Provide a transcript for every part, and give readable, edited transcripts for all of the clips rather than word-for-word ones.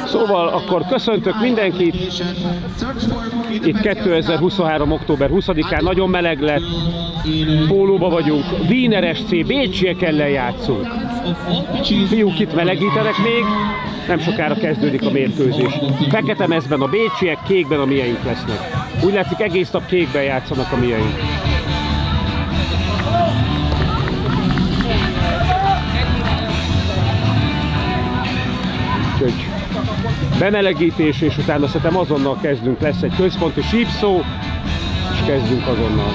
Szóval akkor köszöntök mindenkit. Itt 2023. október 20-án nagyon meleg lett. Pólóba vagyunk. Wiener SC Bécsiek ellen játszunk. Fiúk, itt melegítenek még. Nem sokára kezdődik a mérkőzés. Fekete mezben a bécsiek, kékben a mieink lesznek. Úgy látszik, egész nap kékben játszanak a mieink. Úgyhogy bemelegítés, és utána szerintem azonnal kezdünk. Lesz egy központi sípszó, és kezdünk azonnal.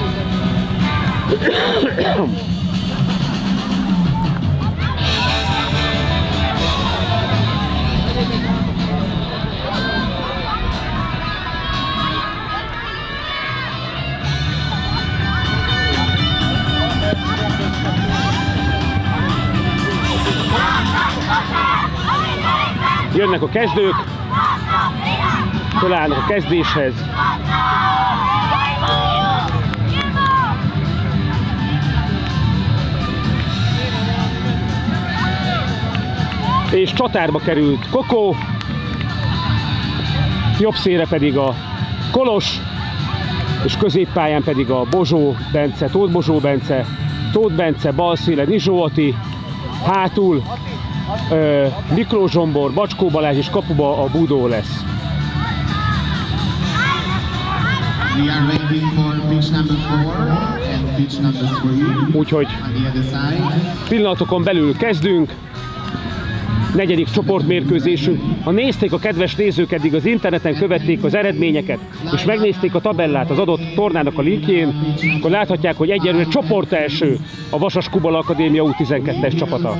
Jönnek a kezdők, fölállnak a kezdéshez. És csatárba került Kokó, jobb szélre pedig a Kolos, és középpályán pedig a Bozsó Bence, Tóth Bozsó Bence, Tóth Bence, bal szélen Izsó Ati, hátul Miklós Zsombor, Bacskó Balázs, és kapuba a Budó lesz. Úgyhogy pillanatokon belül kezdünk. Negyedik csoportmérkőzésünk. Ha nézték a kedves nézők, eddig az interneten követték az eredményeket, és megnézték a tabellát az adott tornának a linkjén, akkor láthatják, hogy egyelőre csoport első a Vasas Kubala Akadémia U12-es csapata.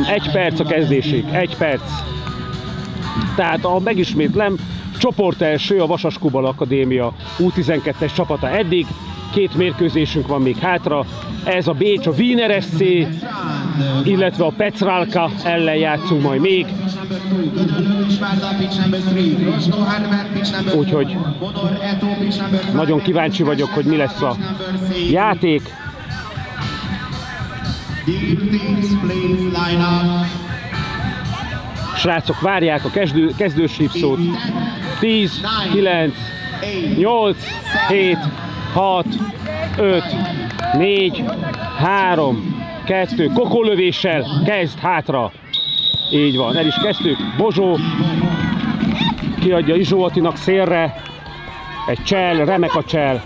1 perc a kezdésig, 1 perc. Tehát, ha megismétlem, csoport első a Vasas Kubala Akadémia U12-es csapata eddig. 2 mérkőzésünk van még hátra. Ez a Bécs, a Wiener SC, illetve a Petralka ellen játszunk majd még. Úgyhogy nagyon kíváncsi vagyok, hogy mi lesz a játék. Srácok várják a kezdős hívszót. 10, 9, 8, 7, 6, 5, 4, 3, 2, kokólövéssel kezd hátra. Így van, el is kezdtük. Bozsó kiadja Izsó Attinak szélre. Egy csel, remek a csel.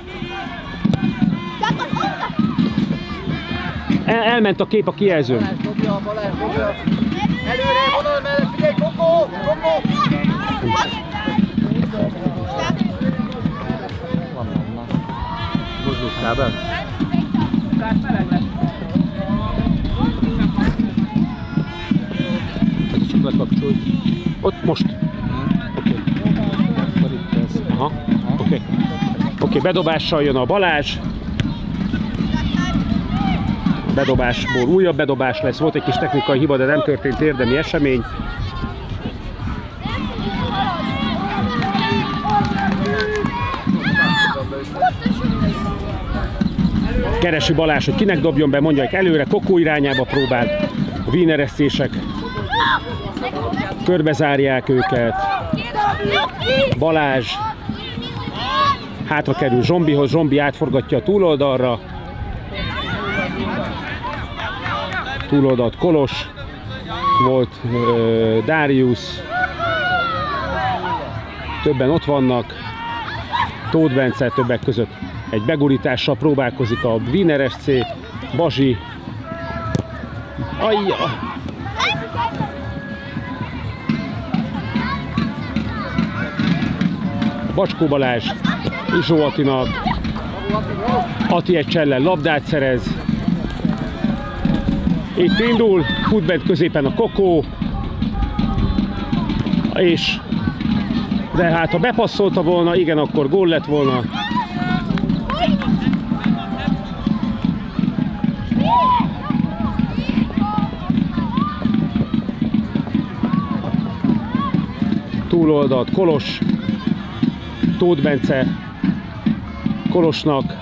Elment a kép a kijelzőn. Előre, vonal mellett, figyelj, Kokó! Mozdulsz kábel? Csak lekapcsolj. Ott most. Oké. Aha. Oké. Oké, bedobással jön a Balázs. Bedobásból újabb bedobás lesz. Volt egy kis technikai hiba, de nem történt érdemi esemény. Keresi Balázs, hogy kinek dobjon be, mondják előre, Kokó irányába próbál. A Wiener SC-sek körbezárják őket. Balázs hátra kerül Zsombihoz, Zsombi átforgatja a túloldalra. Túloldalt Kolos, volt Darius, többen ott vannak, Tóth Bence többek között egy begurítással próbálkozik a Wiener SC, Bazsi, ajja! Bacskó Balázs, Izsó Attinak, Ati egy csellel labdát szerez. Itt indul, fut bent középen a Kokó, és de hát ha bepasszolta volna, igen, akkor gól lett volna. Túloldalt Kolos, Tóth Bence Kolosnak,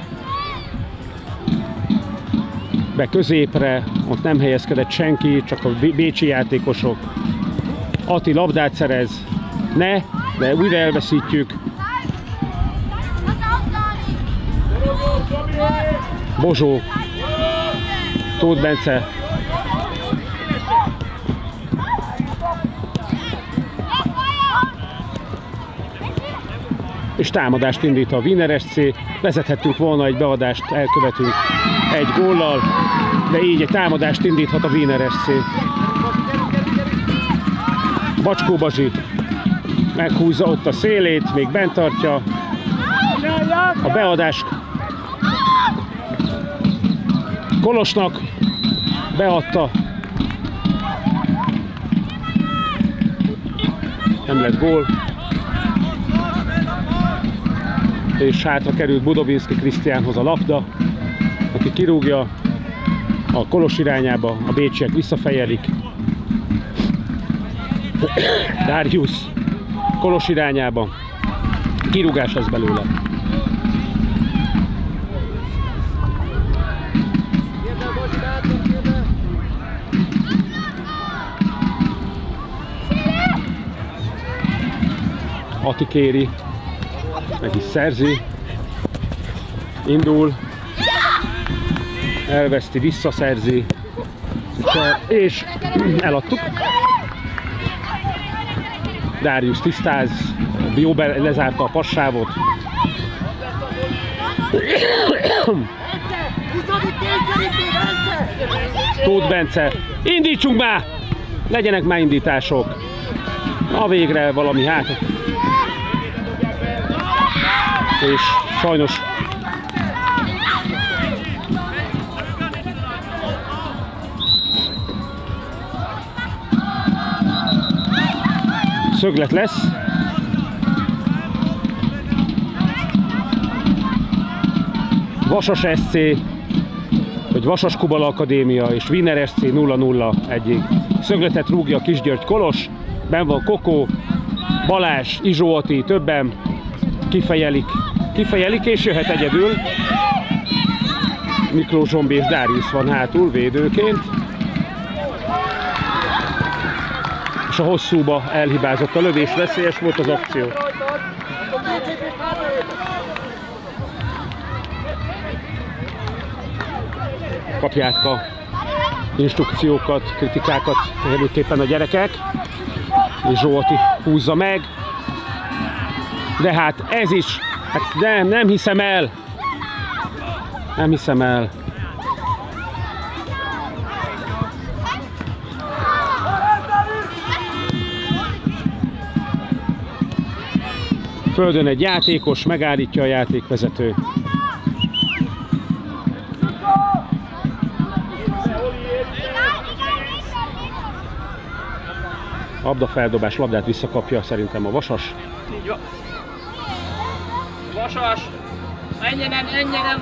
be középre, ott nem helyezkedett senki, csak a bécsi játékosok. Ati labdát szerez, de újra elveszítjük. Bozsó, Tóth Bence. És támadást indít a Wiener SC. Vezethettünk volna egy beadást, elkövetünk egy góllal, de így egy támadást indíthat a Wiener SC. Bacskó Bazsi meghúzza ott a szélét, még bent tartja. A beadás Kolosnak, beadta. Nem lett gól. És hátra került Budovinski Krisztiánhoz a labda, aki kirúgja a Kolos irányába, a bécsiek visszafejelik. Darius Kolos irányába, kirúgás lesz belőle. Ati kéri, meg is szerzi, indul, elveszti, visszaszerzi, és eladtuk. Darius tisztáz, jó lezárta a passávot. Tóth Bence, indítsunk már! Legyenek már indítások. Na végre valami hátra. És sajnos szöglet lesz. Vasas SC, vagy Vasas Kubala Akadémia és Wiener SC 0-0 szögletet rúgja Kisgyörgy Kolos. Ben van Kokó, Balázs, Izsó Ati, többen kifejelik és jöhet egyedül. Miklós Zsombi és Darius van hátul védőként. És a hosszúba elhibázott a lövés, veszélyes volt az akció. Kapják a instrukciókat, kritikákat előképpen a gyerekek. És Zsolti húzza meg. De hát ez is, hát nem hiszem el. Nem hiszem el. Földön egy játékos, megállítja a játékvezető. Labdafeldobás, labdát visszakapja szerintem a Vasas. Így van. Vasas! Ennyien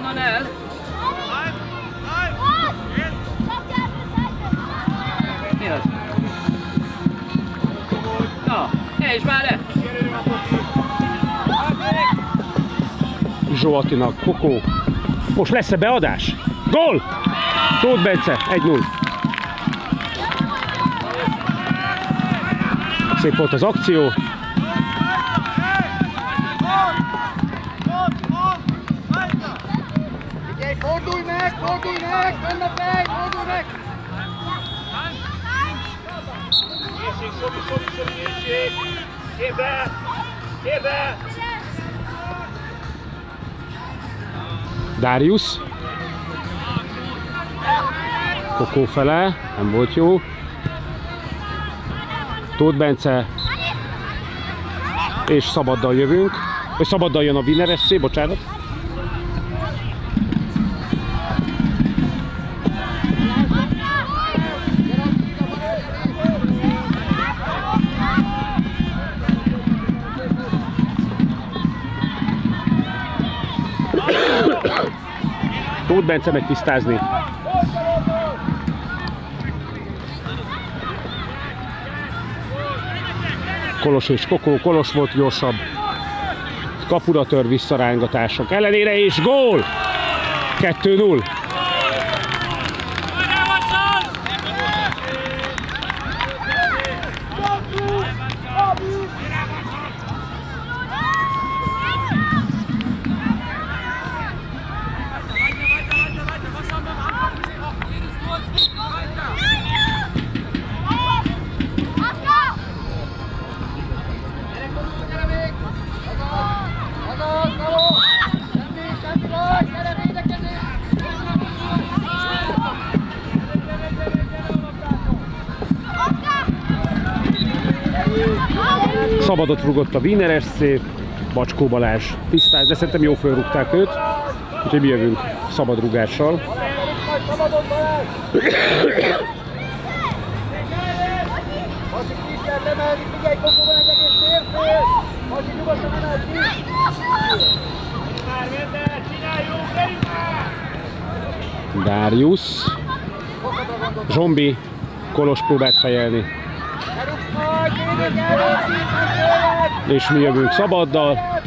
van el! Mi az? Na, és már le! Izsó Attinak, Kokó. Most lesz-e beadás? Gól! Tóth Bence, 1-0. Szép volt az akció. Fordulj meg! Fenn a fej! Fordulj meg! Érség, Sobi, érség! Érbe! Darius. Kokó fele, nem volt jó. Tóth Bence. És szabaddal jövünk. Vagy szabaddal jön a Wiener SC, bocsánat. Tóth Bence meg tisztázni. Kolos és Kokó, Kolos volt gyorsabb. Kapura tör, visszarángatások ellenére, és gól! 2-0. Szabadot rúgott a Wiener SC, Bacskó Balázs tisztáz, de szerintem jó fölrúgták őt, úgyhogy mi jövünk szabadrúgással. Darius. Zsombi Kolos próbált fejelni. És mi jövünk szabaddal.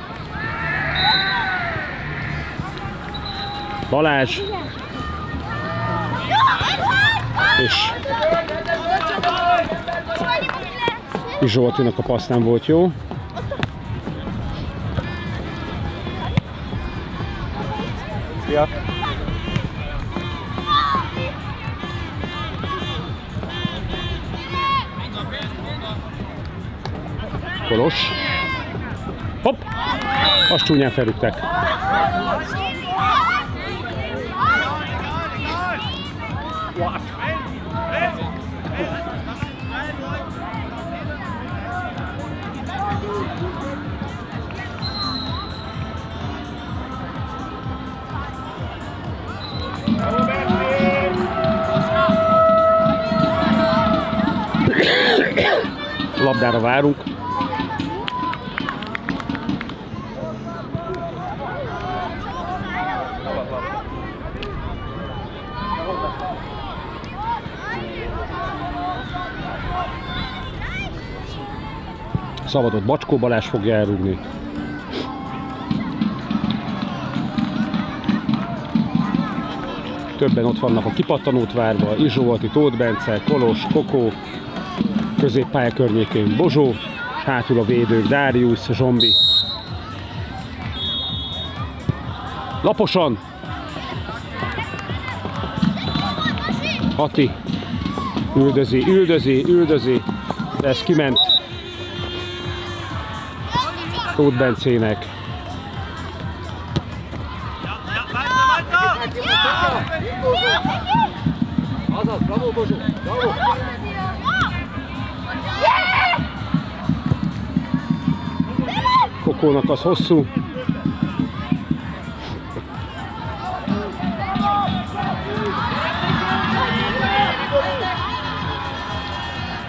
Balázs. És Zsoltinak a passz nem volt jó. Ja. Kolos. Hopp! Azt csúnyán felrúgták. Labdára várunk. Szabadot Bacskó Balázs fogja elrúgni. Többen ott vannak a kipattanót várva, Izsóvalti, Tóth Bence, Kolos, Kokó, középpálya környékén Bozsó, és hátul a védők Darius, Zsombi. Laposan! Hati üldözi, de ez kiment Tóth Bencének. Bravo, Bozsó! Bravo! Kokónak az hosszú.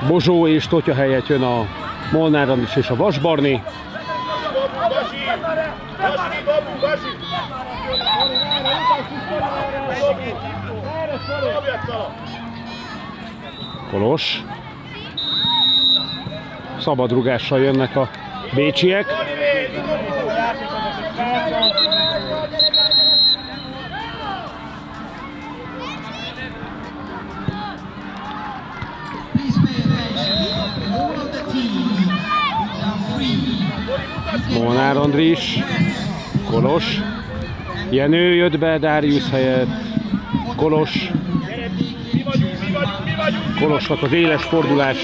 Bozsó és Totya helyett jön a Molnár Andris és a Vasbarni. Kolos. Szabadrugással jönnek a bécsiek. Molnár Andris, Kolos, Jenő jött be Darius helyett, Kolos, Kolosnak az éles fordulás.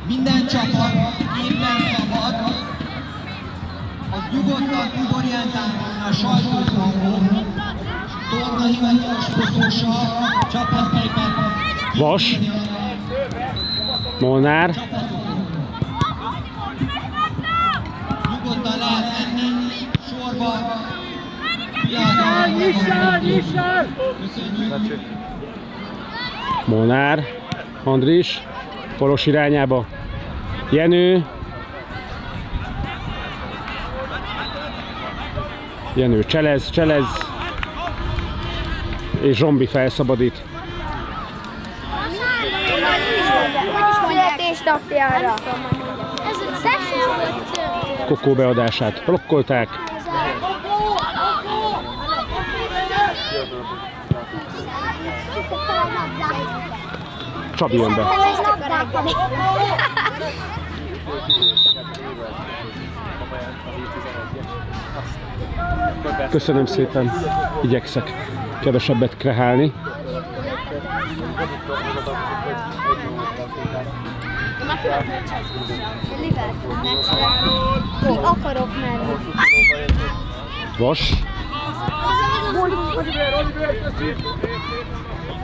Minden csapat éppen szabad, az nyugodtan tud orientálni a sajtótól, torna hivatalos fotósa, csapataikat. Vas, Molnár. Nyugodtan lehet menni, sorba. Nyissál! Köszönjük. Molnár Andris, Kolos irányába. Jenő. Jenő cselez. És Zsombi felszabadít. Születésnapjára. Kokó beadását blokkolták. Csabi jön be. Köszönöm szépen, igyekszek kevesebbet krehálni. Ki akarok menni. Vas.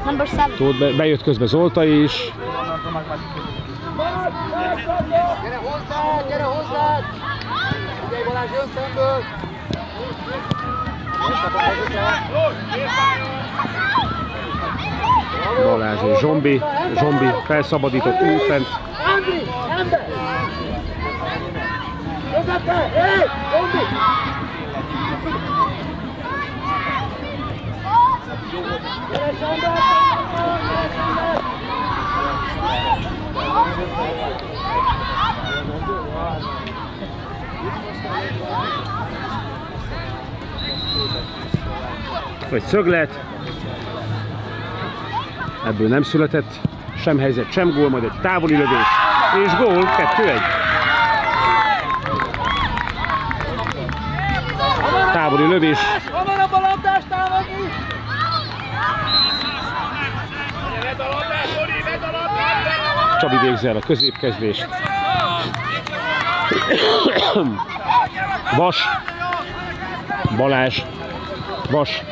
Number 7. Tudod, bejött közbe Zolta is. Gyere hozzá, gyere hozzá! Figyelj Balázs, jön szemből! Balázs és Zsombi. Zsombi felszabadított útfent. Andri, ember! Közepbe! Hé! Zsombi! Gyere Sándor! Gyere Sándor! Vagy szöglet. Ebből nem született sem helyzet, sem gól, majd egy távoli lövés. És gól, 2-1. Távoli lövés. Hamarabb a labdást támadni! Csabi végzi el a középkezdést. Vas. Balázs. Vas.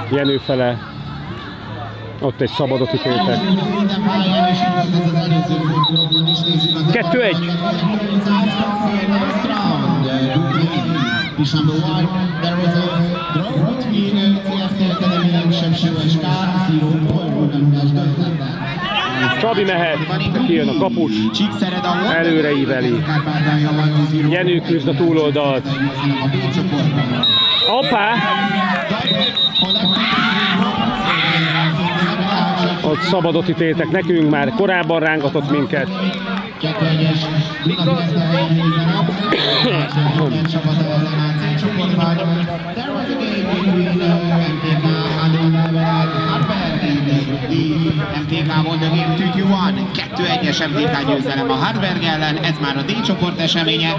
Jenő fele. Ott egy szabadot ítéltek. 2-1. Csabi mehet, kijön a kapus, előre íveli. Jenő küzd a túloldalt. Hoppá! Ott szabadot ítéltek nekünk, már korábban rángatott minket. MTK won the game 2-1. 2-1-es MTK győzelem a Hartberg ellen, ez már a D csoport eseménye.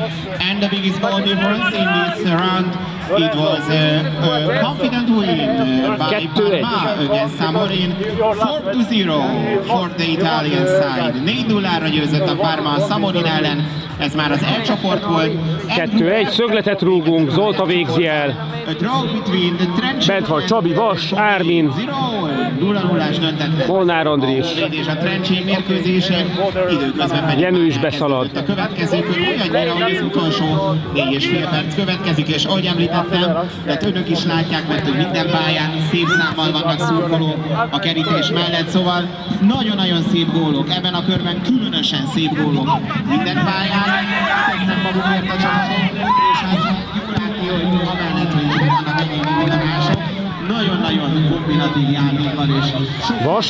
And the biggest goal difference in this round, it was a confident win by Parma against Samorin. 4-0 for the Italian side. 4-0-ra győzött a Parma a Samorin ellen, ez már az E csoport volt. 2-1, szögletet rúgunk, Zolta végzi el. Bent van Csabi, Vas, Ármin, 0-0-ás döntetlen. Molnár Andris. És a Trencsén mérkőzésen időközben pedig Jenő is beszalad. a következő kör olyannyira, hogy az utolsó 4,5 perc következik, és ahogy említettem, mert önök is látják, mert minden pályán szép számmal vannak szurkolók a kerítés mellett, szóval nagyon-nagyon szép gólok, ebben a körben különösen szép gólok minden pályán, tesznek magukért a csapatok, és hát jól látni, hogy amellett, hogy vannak ennyi indulások, nagyon-nagyon kombinatív játékkal és sokkal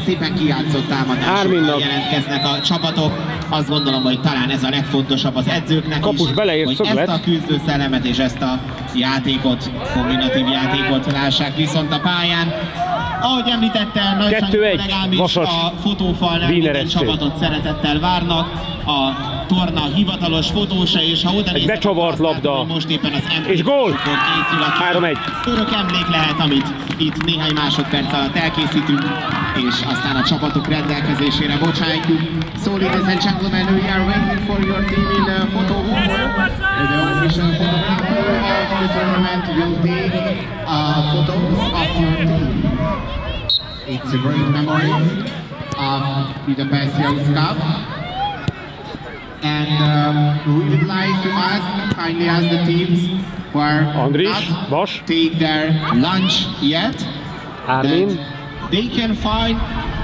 szépen kijátszott támadásokkal jelentkeznek a csapatok. Azt gondolom, hogy talán ez a legfontosabb az edzőknek Kapus is, beleért hogy szöglet. ezt a küzdőszellemet és ezt a játékot, kombinatív játékot lássák viszont a pályán. Ahogy említette, Nagy Sanyi kollégám is a fotófalnál minden csapatot szeretettel várnak. A torna hivatalos fotósa, és ha oda néztek, becsavart labda, most éppen az és gól! készül, 3-1. Örök emlék lehet, amit itt néhány másodperc alatt elkészítünk, és aztán a csapatok rendelkezésére bocsájtjuk. So, ladies and gentlemen, we are waiting for your team in the photo booth. The official photographer of the tournament will take photos of your team. It's a great memory of Budapest Youth Cup. And we would like to kindly ask the teams who are not take their lunch yet, Ármin. they can find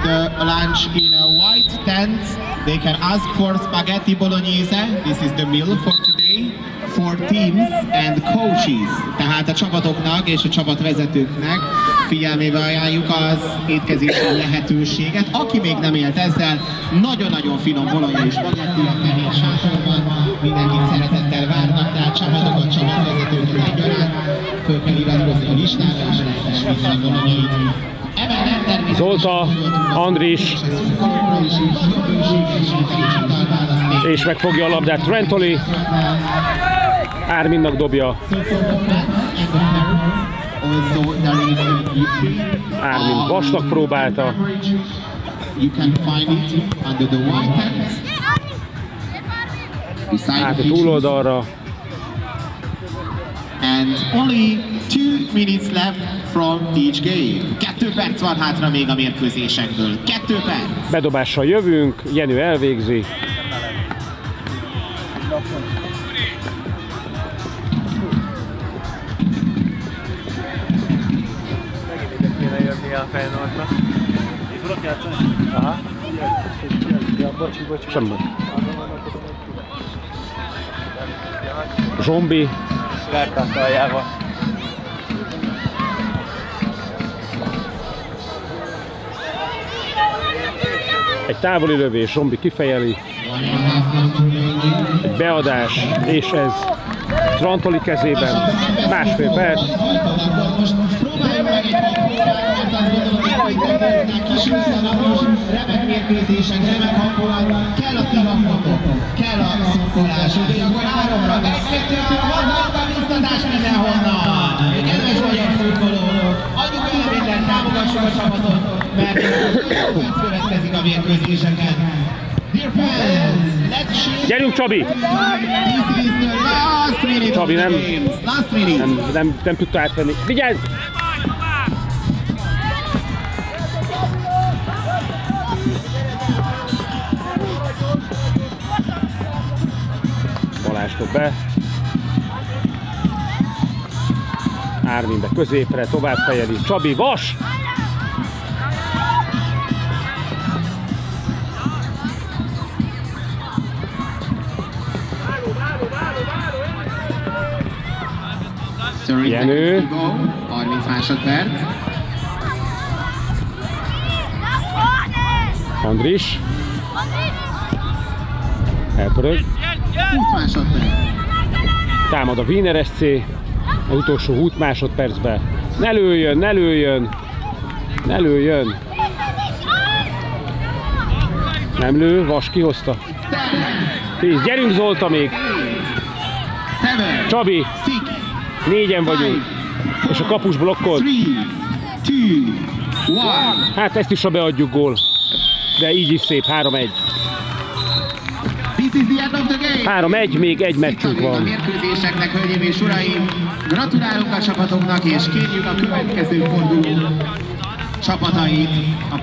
the lunch in a white tent. They can ask for spaghetti bolognese. This is the meal for today for teams and coaches. Tehát a csapatoknak és a csapatvezetőknek figyelmébe ajánljuk az étkezési lehetőséget. Aki még nem élt ezzel, nagyon-nagyon finom bologna és spagetti a fehér sátorban. Mindenkit szeretettel várnak, tehát csapatokat, csapatvezetőket egyaránt. Föl kell iratkozni a listára, és lehet is vinni a bolonyait. Zolta, Andris, és megfogja a labdát Trentoli. Árminnak dobja. Also, there is Ármin vasnak próbálta. You can find it under the white pants. Beside Át the a túloldalra. And only 2 minutes left from each game. 2 perc van hátra még a mérkőzésekből. 2 perc. Bedobással jövünk, Jenő elvégzi. Kéne jönni a Feyenoordnak. Itt tudok játszani? Aha. Bocsi. Semmi. Zsombi. Várták aljába. Egy távoli lövés, Zsombi kifejeli. Egy beadás, és ez Trantoli kezében. Másfél perc. Most próbáljuk meg egy hangulat, azt gondolom, hogy kis visszanapos, remek mérkőzések, remek hangulat, kell a tihangatok, kell a szurkolás, úgyhogy akkor 3-ra, 1-2-3, van biztatás mindenhonnan. Kedves magyar szurkolók, adjuk el mindent, támogassuk a csapatot, mert perc következik a mérkőzéseken. Dear fans, let's shake. Gyerünk, Csabi! This is the last minute Csabi of the nem, games. Last minute. nem tudta átvenni. Vigyázz! Balázs dob be. Ármin be középre, tovább fejeli. Csabi, vas! Jenő. 30 másodperc. Andris. Elpörög. 20 másodperc. Támad a Wiener SC. Az utolsó 20 másodpercben. Ne lőjön, ne lőjön! Ne lőjön! Nem lő, Vas kihozta. 10, gyerünk Zolta még! Csabi! 4-en vagyunk, és a kapus blokkolt. 3, 2, 1. Hát ezt is, ha beadjuk, gól. De így is szép, 3-1. This is the end of the game. 3-1, még egy meccsünk A van. mérkőzéseknek, hölgyeim és uraim, gratulálunk a csapatoknak, és kérjük a következő forduló csapatait a